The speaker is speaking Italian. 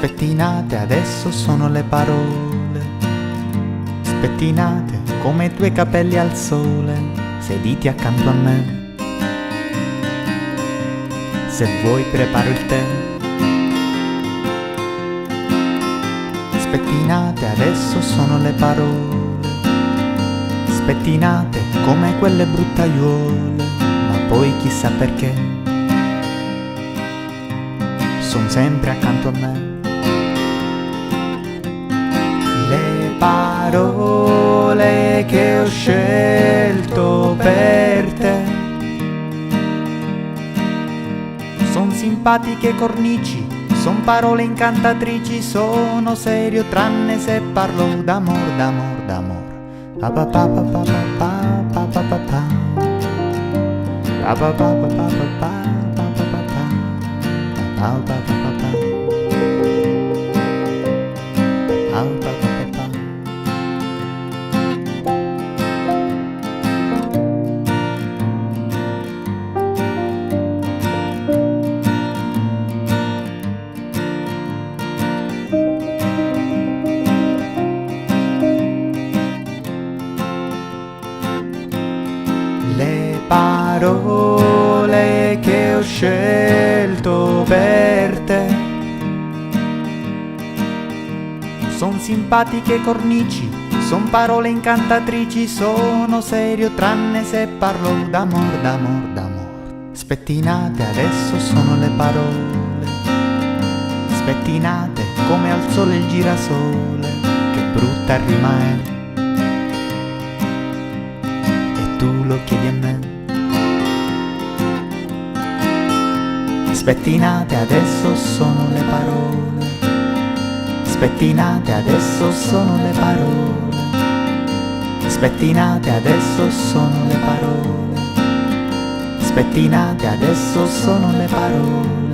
Spettinate adesso sono le parole, spettinate come i tuoi capelli al sole, sediti accanto a me. Se vuoi preparo il tè. Spettinate adesso sono le parole, spettinate come quelle bruttaiuole, ma poi chissà perché son sempre accanto a me. Le parole che ho scelto per te son simpatiche cornici, son parole incantatrici, sono serio tranne se parlo d'amor, d'amor, d'amor. Pa pa pa pa pa pa pa pa pa pa. Pa pa pa pa pa pa pa pa pa pa. Pa pa pa pa pa. Pa pa pa pa pa. Le parole che ho scelto per te son simpatiche cornici, son parole incantatrici, sono serio tranne se parlo d'amor, d'amor, d'amor. Spettinate adesso sono le parole, spettinate come al sole il girasole, che brutta rima è. Tu lo chiedi a me. Spettinate adesso sono le parole, spettinate adesso sono le parole, spettinate adesso sono le parole, spettinate adesso sono le parole.